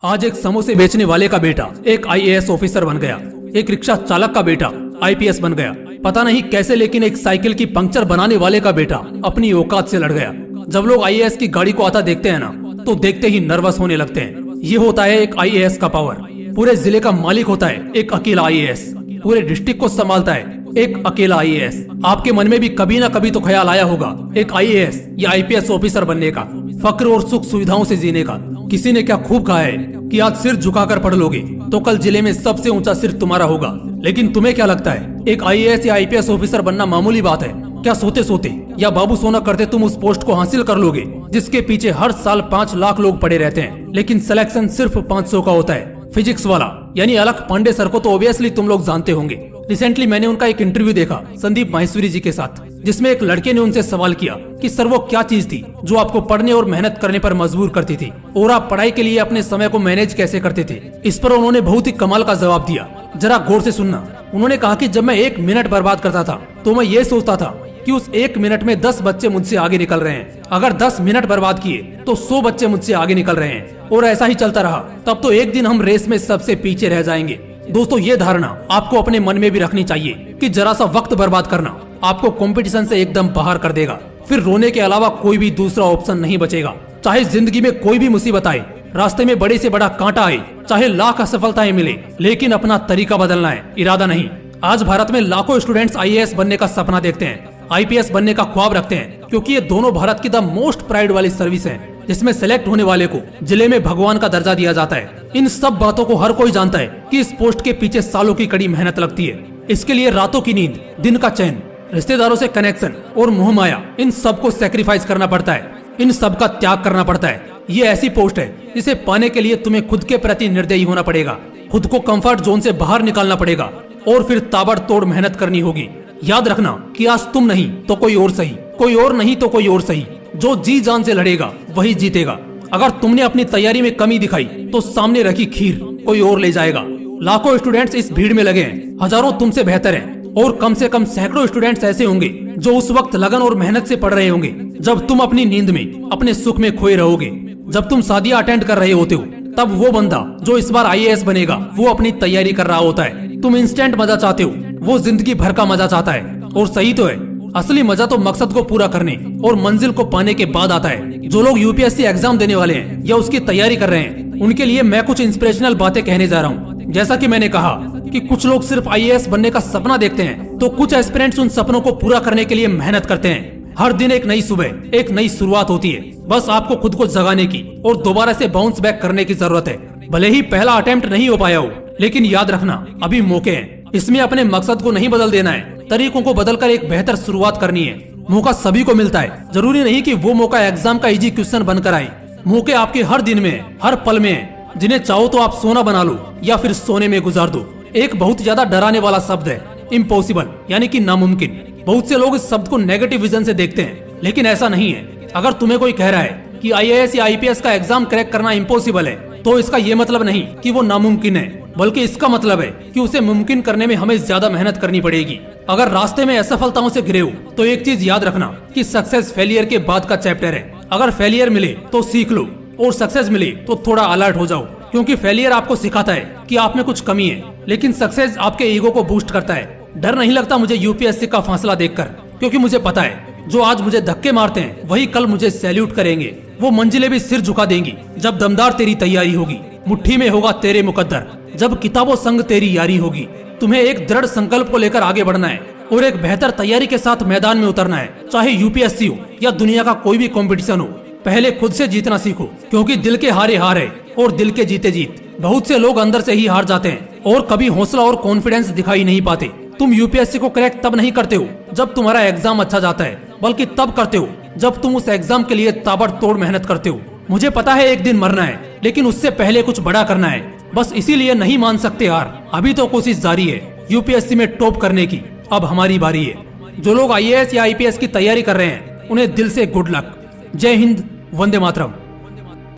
आज एक समोसे बेचने वाले का बेटा एक आईएएस ऑफिसर बन गया। एक रिक्शा चालक का बेटा आईपीएस बन गया। पता नहीं कैसे, लेकिन एक साइकिल की पंक्चर बनाने वाले का बेटा अपनी औकात से लड़ गया। जब लोग आईएएस की गाड़ी को आता देखते हैं ना, तो देखते ही नर्वस होने लगते हैं। ये होता है एक आईएएस का पावर। पूरे जिले का मालिक होता है एक अकेला आईएएस। पूरे डिस्ट्रिक्ट को संभालता है एक अकेला आईएएस। आपके मन में भी कभी ना कभी तो ख्याल आया होगा एक आईएएस या आईपीएस ऑफिसर बनने का, फक्र और सुख सुविधाओं से जीने का। किसी ने क्या खूब कहा है कि आज सिर झुकाकर पढ़ लोगे तो कल जिले में सबसे ऊंचा सिर तुम्हारा होगा। लेकिन तुम्हें क्या लगता है एक आईएएस या आईपीएस ऑफिसर बनना मामूली बात है क्या? सोते सोते या बाबू सोना करते तुम उस पोस्ट को हासिल कर लोगे जिसके पीछे हर साल 5 लाख लोग पड़े रहते हैं, लेकिन सिलेक्शन सिर्फ 500 का होता है। फिजिक्स वाला यानी अलख पांडे सर को तो ऑब्वियसली तुम लोग जानते होंगे। रिसेंटली मैंने उनका एक इंटरव्यू देखा संदीप माहेश्वरी जी के साथ, जिसमें एक लड़के ने उनसे सवाल किया कि सर वो क्या चीज थी जो आपको पढ़ने और मेहनत करने पर मजबूर करती थी, और आप पढ़ाई के लिए अपने समय को मैनेज कैसे करते थे। इस पर उन्होंने बहुत ही कमाल का जवाब दिया। जरा गौर से सुनना। उन्होंने कहा कि जब मैं 1 मिनट बर्बाद करता था तो मैं ये सोचता था कि उस 1 मिनट में 10 बच्चे मुझसे आगे निकल रहे हैं। अगर 10 मिनट बर्बाद किए तो 100 बच्चे मुझसे आगे निकल रहे हैं, और ऐसा ही चलता रहा तब तो एक दिन हम रेस में सबसे पीछे रह जाएंगे। दोस्तों, ये धारणा आपको अपने मन में भी रखनी चाहिए कि जरा सा वक्त बर्बाद करना आपको कंपटीशन से एकदम बाहर कर देगा। फिर रोने के अलावा कोई भी दूसरा ऑप्शन नहीं बचेगा। चाहे जिंदगी में कोई भी मुसीबत आए, रास्ते में बड़े से बड़ा कांटा आए, चाहे लाख असफलताएं मिले, लेकिन अपना तरीका बदलना है, इरादा नहीं। आज भारत में लाखों स्टूडेंट्स आईएएस बनने का सपना देखते हैं, आईपीएस बनने का ख्वाब रखते हैं, क्योंकि ये दोनों भारत की द मोस्ट प्राइड वाली सर्विस है, जिसमें सेलेक्ट होने वाले को जिले में भगवान का दर्जा दिया जाता है। इन सब बातों को हर कोई जानता है कि इस पोस्ट के पीछे सालों की कड़ी मेहनत लगती है। इसके लिए रातों की नींद, दिन का चैन, रिश्तेदारों से कनेक्शन और मोह माया, इन सब को सेक्रीफाइस करना पड़ता है, इन सब का त्याग करना पड़ता है। ये ऐसी पोस्ट है जिसे पाने के लिए तुम्हें खुद के प्रति निर्दयी होना पड़ेगा, खुद को कंफर्ट जोन से बाहर निकालना पड़ेगा, और फिर ताबड़तोड़ मेहनत करनी होगी। याद रखना कि आज तुम नहीं तो कोई और सही, कोई और नहीं तो कोई और सही। जो जी जान से लड़ेगा वही जीतेगा। अगर तुमने अपनी तैयारी में कमी दिखाई तो सामने रखी खीर कोई और ले जाएगा। लाखों स्टूडेंट्स इस भीड़ में लगे हैं, हजारों तुमसे बेहतर हैं, और कम से कम सैकड़ों स्टूडेंट्स ऐसे होंगे जो उस वक्त लगन और मेहनत से पढ़ रहे होंगे जब तुम अपनी नींद में, अपने सुख में खोए रहोगे। जब तुम शादियां अटेंड कर रहे होते हो, तब वो बंदा जो इस बार आईएएस बनेगा वो अपनी तैयारी कर रहा होता है। तुम इंस्टेंट मजा चाहते हो, वो जिंदगी भर का मजा चाहता है। और सही तो है, असली मजा तो मकसद को पूरा करने और मंजिल को पाने के बाद आता है। जो लोग यूपीएससी एग्जाम देने वाले हैं या उसकी तैयारी कर रहे हैं, उनके लिए मैं कुछ इंस्पिरेशनल बातें कहने जा रहा हूँ। जैसा कि मैंने कहा कि कुछ लोग सिर्फ आईएएस बनने का सपना देखते हैं, तो कुछ एस्पिरेंट्स उन सपनों को पूरा करने के लिए मेहनत करते हैं। हर दिन एक नई सुबह, एक नई शुरुआत होती है। बस आपको खुद को जगाने की और दोबारा से बाउंस बैक करने की जरूरत है। भले ही पहला अटेम्प्ट नहीं हो पाया हो, लेकिन याद रखना अभी मौके हैं। इसमें अपने मकसद को नहीं बदल देना है, तरीकों को बदलकर एक बेहतर शुरुआत करनी है। मौका सभी को मिलता है, जरूरी नहीं कि वो मौका एग्जाम का इजी क्वेश्चन बनकर आए। मौके आपके हर दिन में है, हर पल में है। जिन्हें चाहो तो आप सोना बना लो या फिर सोने में गुजार दो। एक बहुत ज्यादा डराने वाला शब्द है इम्पॉसिबल, यानी कि नामुमकिन। बहुत से लोग इस शब्द को नेगेटिव विजन से देखते हैं, लेकिन ऐसा नहीं है। अगर तुम्हें कोई कह रहा है कि आईएएस या आईपीएस का एग्जाम क्रैक करना इम्पॉसिबल है, तो इसका ये मतलब नहीं कि वो नामुमकिन है, बल्कि इसका मतलब है कि उसे मुमकिन करने में हमें ज्यादा मेहनत करनी पड़ेगी। अगर रास्ते में असफलताओं से घिरे हो तो एक चीज याद रखना कि सक्सेस फेलियर के बाद का चैप्टर है। अगर फेलियर मिले तो सीख लो, और सक्सेस मिले तो थोड़ा अलर्ट हो जाओ, क्योंकि फेलियर आपको सिखाता है कि आप में कुछ कमी है, लेकिन सक्सेस आपके ईगो को बूस्ट करता है। डर नहीं लगता मुझे यूपीएससी का फासला देखकर, क्योंकि मुझे पता है जो आज मुझे धक्के मारते हैं वही कल मुझे सैल्यूट करेंगे। वो मंजिलें भी सिर झुका देंगी जब दमदार तेरी तैयारी होगी, मुट्ठी में होगा तेरे मुकद्दर, जब किताबों संग तेरी यारी होगी। तुम्हें एक दृढ़ संकल्प को लेकर आगे बढ़ना है और एक बेहतर तैयारी के साथ मैदान में उतरना है, चाहे यूपीएससी हो या दुनिया का कोई भी कंपटीशन हो। पहले खुद से जीतना सीखो, क्योंकि दिल के हारे हार है और दिल के जीते जीत। बहुत से लोग अंदर से ही हार जाते हैं और कभी हौसला और कॉन्फिडेंस दिखाई नहीं पाते। तुम यूपीएससी को क्रैक तब नहीं करते हो जब तुम्हारा एग्जाम अच्छा जाता है, बल्कि तब करते हो जब तुम उस एग्जाम के लिए ताबड़तोड़ मेहनत करते हो। मुझे पता है एक दिन मरना है, लेकिन उससे पहले कुछ बड़ा करना है। बस इसीलिए नहीं मान सकते यार, अभी तो कोशिश जारी है यूपीएससी में टॉप करने की। अब हमारी बारी है। जो लोग आईएएस या आईपीएस की तैयारी कर रहे हैं, उन्हें दिल से गुड लक। जय हिंद, वंदे मातरम।